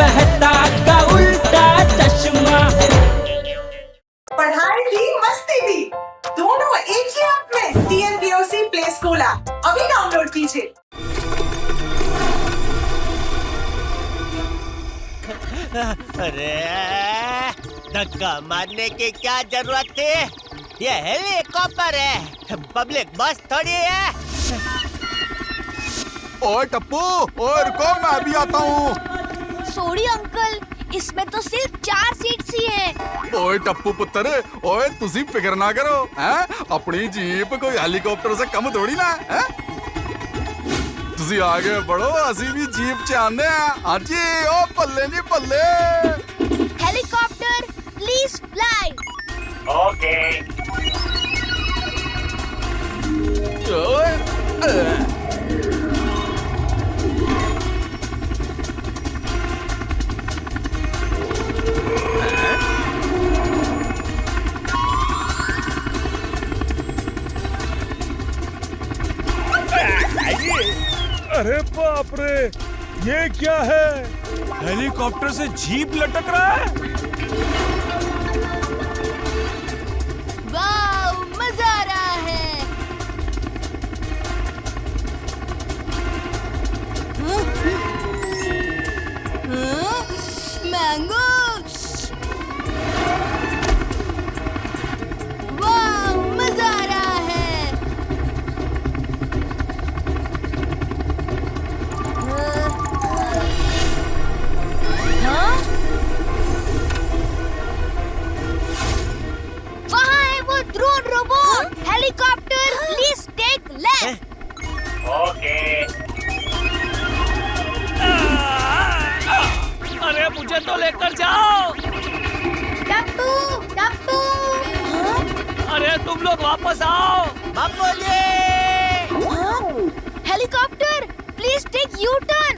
मेहता का उल्टा चश्मा। पढ़ाई भी मस्ती भी दोनों एक ही ऐप में। TNPOC प्ले स्कूल ऐप अभी डाउनलोड कीजिए। अरे धक्का मारने की क्या जरूरत थी? ये हेलीकॉप्टर है, पब्लिक बस थोड़ी है। ओए टप्पू, ओए रुको, मैं अभी आता हूँ। सॉरी अंकल, इसमें तो सिर्फ 4 सीट्स ही हैं। ओए टप्पू पुत्र, ओए तुसी फिक्र ना करो, हैं? अपनी जीप कोई हेलीकॉप्टर से कम थोड़ी ना है। तुसी आगे बढ़ो, असी भी जीप च आंदे हैं। हाँ जी, ओ पल्ले जी पल्ले। Helicopter please fly. ओके। अरे बाप रे, ये क्या है? हेलीकॉप्टर से जीप लटक रहा है। वाव, मजा आ रहा है। मैंगो, वाव, मजा आ रहा है। वहाँ है वो drone robot. Helicopter please take left. Okay. अरे मुझे तो लेकर जाओ। टप्पू, टप्पू। अरे तुम लोग वापस आओ। बाबूजी। Helicopter please take U turn.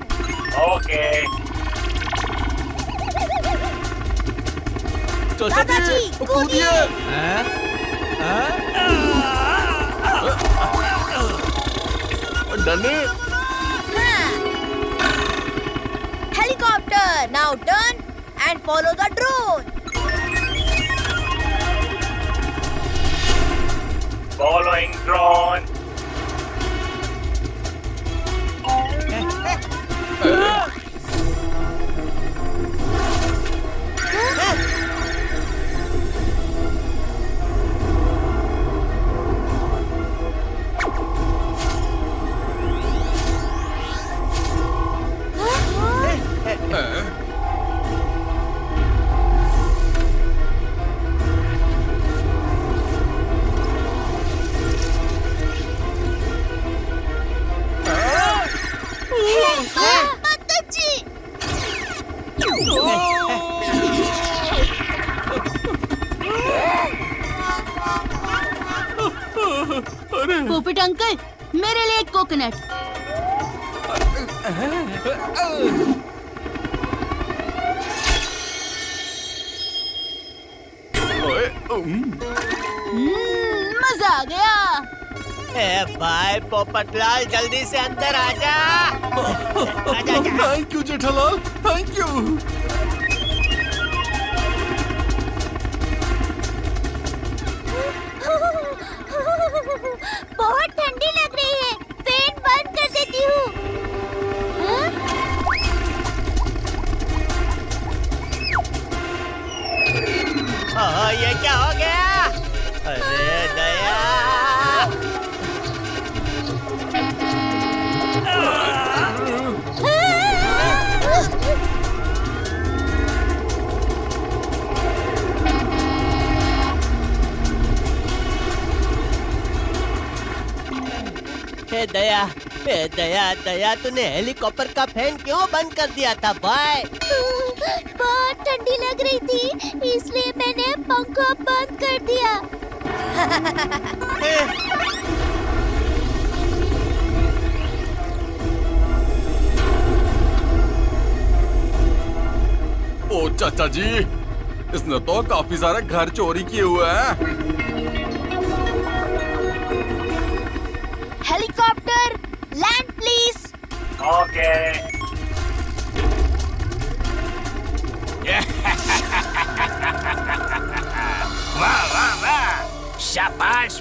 Okay. दादाजी कूदिए। Done, helicopter now turn and follow the drone. Following drone. दादाजी, पोपट अंकल, मेरे लिए एक कोकोनट। ओए, मजा आ गया। ए भाई पोपटलाल, जल्दी से अंदर आ जा। आजा, आजा। Thank you Jethalal, thank you. बहुत ठंडी लग रही है, फैन बंद कर देती हूँ। हाँ? ये क्या हो गया? अरे दया। हे दया, हे दया, दया, तूने हेलीकॉप्टर का फैन क्यों बंद कर दिया था भाई? बहुत ठंडी लग रही थी, इसलिए मैंने पंखा बंद कर दिया। ओ चाचा जी, इसने तो काफी सारे घर चोरी किए हुए हैं। Helicopter land please. ओके।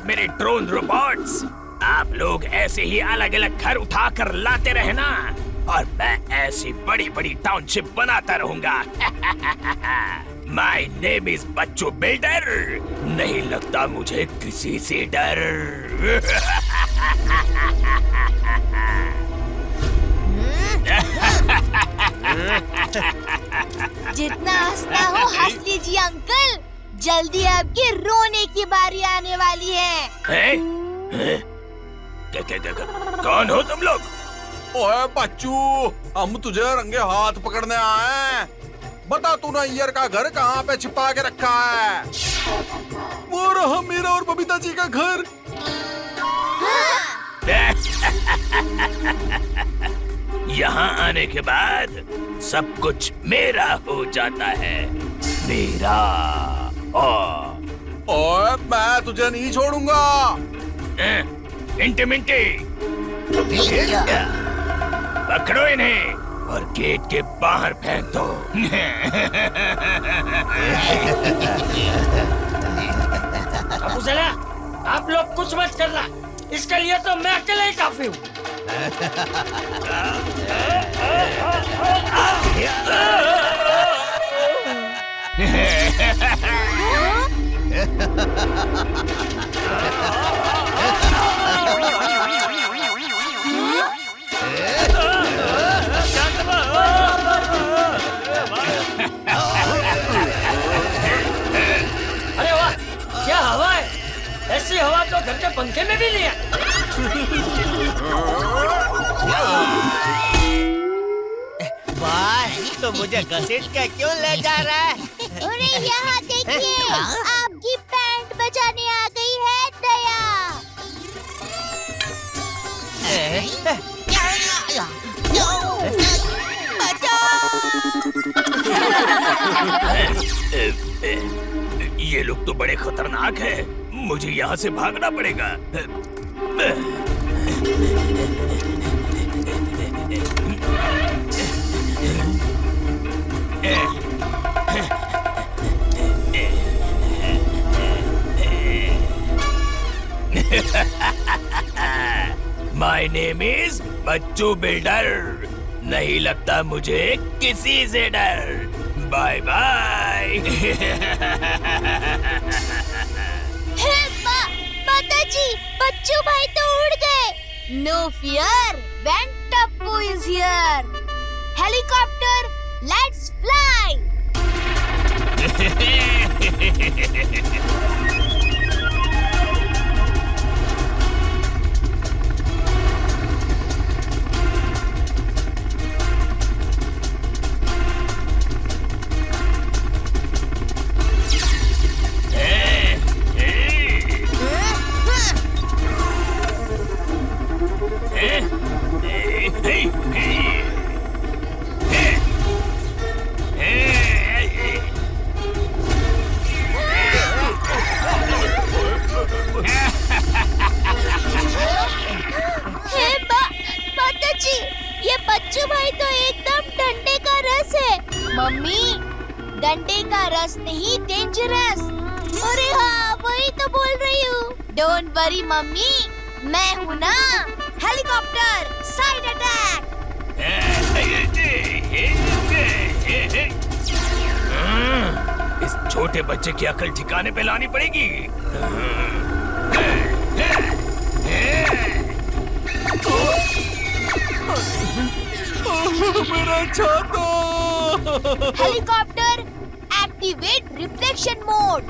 मेरे ड्रोन रोबोट्स। आप लोग ऐसे ही अलग अलग घर उठा कर लाते रहना और मैं ऐसी बड़ी बड़ी टाउनशिप बनाता रहूंगा। My name is Bachchu builder. नहीं लगता मुझे किसी से डर। जितना हंसना हो हंस लीजिए अंकल, जल्दी आपके रोने की बारी आने वाली है। कौन हो तुम लोग? ओए बच्चू, हम तुझे रंगे हाथ पकड़ने आए हैं। बता तू ना ईयर का घर कहाँ पे छिपा के रखा है? वो रहा मेरा और बबीता जी का घर। यहाँ आने के बाद सब कुछ मेरा हो जाता है। मेरा। ओए मैं तुझे नहीं छोड़ूंगा। इंटिमिटी, पकड़ो इन्हें और गेट के बाहर फेंक दो। अबूजला, आप लोग कुछ मत करना, इसके लिए तो मैं अकेले ही काफी हूँ। अरे वाह, क्या हवा है! ऐसी हवा तो घर के पंखे में भी नहीं है। वाह, तो मुझे घसीट के क्यों ले जा रहा है? अरे यहाँ देखिए, आपकी पैंट बचाने आ गई है दया। ये लोग तो बड़े खतरनाक हैं। मुझे यहाँ से भागना पड़ेगा। My name is Bachchu builder. नहीं लगता मुझे किसी से डर। Bye bye. माताजी, बच्चू भाई तो उड़ गए। No fear, when Tappu is here. Helicopter, let's fly. माताजी, ये बच्चू भाई तो एकदम डंडे का रस है। मम्मी, डंडे का रस नहीं, डेंजरस। अरे हाँ, वही तो बोल रही हूँ। डोंट वरी मम्मी, मैं हूँ ना। Helicopter, side attack. इस छोटे बच्चे की अकल ठिकाने पे लानी पड़ेगी। मेरा छाता। Helicopter, activate reflection mode.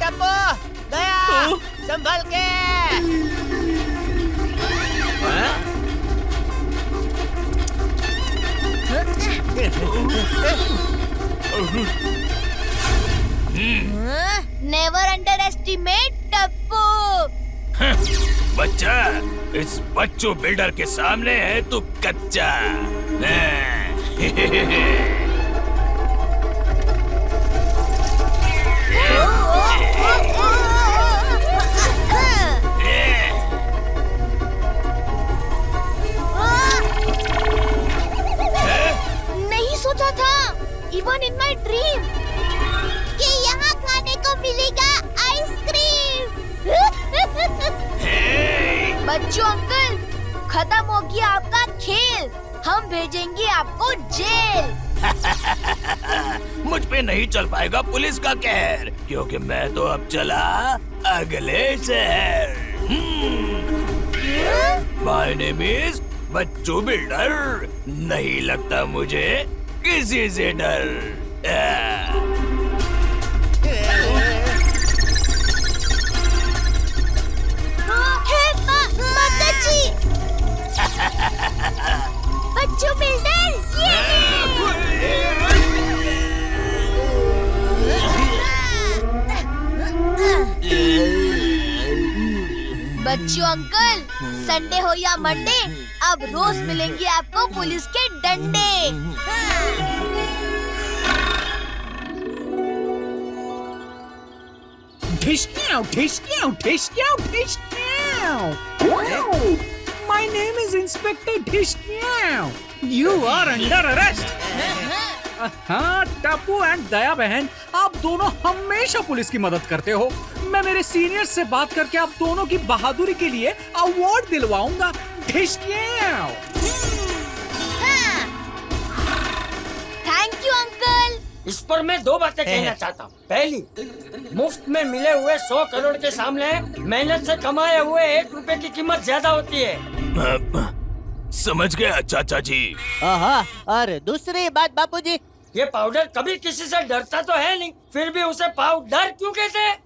Tappu, Daya, संभल के। Never underestimate Tappu. बच्चा, इस बच्चू बिल्डर के सामने है तू कच्चा। नहीं सोचा था, इवन इन माय ड्रीम, कि यहाँ खाने को मिलेगा आइसक्रीम। बच्चों अंकल, खत्म हो गया आपका खेल, हम भेजेंगे आपको जेल। मुझ पे नहीं चल पाएगा पुलिस का कहर, क्योंकि मैं तो अब चला अगले शहर। My name is Bachchu builder. नहीं लगता मुझे किसी से डर। बच्चू बिल्डर, बच्चू अंकल, संडे हो या मंडे, अब रोज मिलेंगे आपको पुलिस के डंडे। My name is Inspector Dhishkyaw. You are under arrest. हाँ, टप्पू एंड दया बहन, आप दोनों हमेशा पुलिस की मदद करते हो। मैं मेरे सीनियर्स से बात करके आप दोनों की बहादुरी के लिए अवार्ड दिलवाऊंगा। ढिशक्याव। Thank you uncle. इस पर मैं 2 बातें कहना चाहता हूँ। पहली, मुफ्त में मिले हुए 100 करोड़ के सामने मेहनत से कमाए हुए 1 रुपए की कीमत ज्यादा होती है। समझ गया चाचा जी। और दूसरी बात बापूजी, ये पाउडर कभी किसी से डरता तो है नहीं, फिर भी उसे पाउडर क्यों कहते हैं?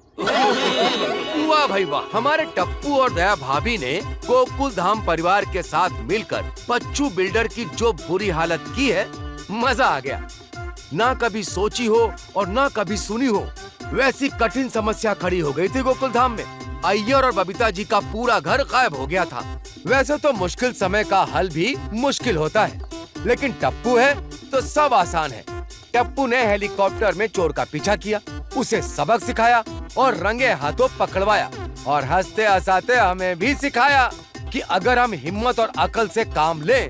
वाह भाई वाह, हमारे टप्पू और दया भाभी ने गोकुल धाम परिवार के साथ मिलकर बच्चू बिल्डर की जो बुरी हालत की है, मजा आ गया। ना कभी सोची हो और ना कभी सुनी हो वैसी कठिन समस्या खड़ी हो गई थी गोकुल धाम में। अय्यर और बबीता जी का पूरा घर गायब हो गया था। वैसे तो मुश्किल समय का हल भी मुश्किल होता है, लेकिन टप्पू है तो सब आसान है। टप्पू ने हेलीकॉप्टर में चोर का पीछा किया, उसे सबक सिखाया और रंगे हाथों पकड़वाया, और हंसते हंसाते हमें भी सिखाया कि अगर हम हिम्मत और अकल से काम लें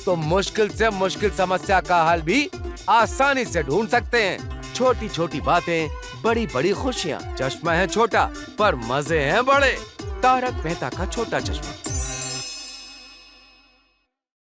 तो मुश्किल से मुश्किल समस्या का हल भी आसानी से ढूंढ सकते हैं। छोटी छोटी बातें, बड़ी बड़ी खुशियाँ। चश्मा है छोटा पर मजे हैं बड़े। तारक मेहता का छोटा चश्मा।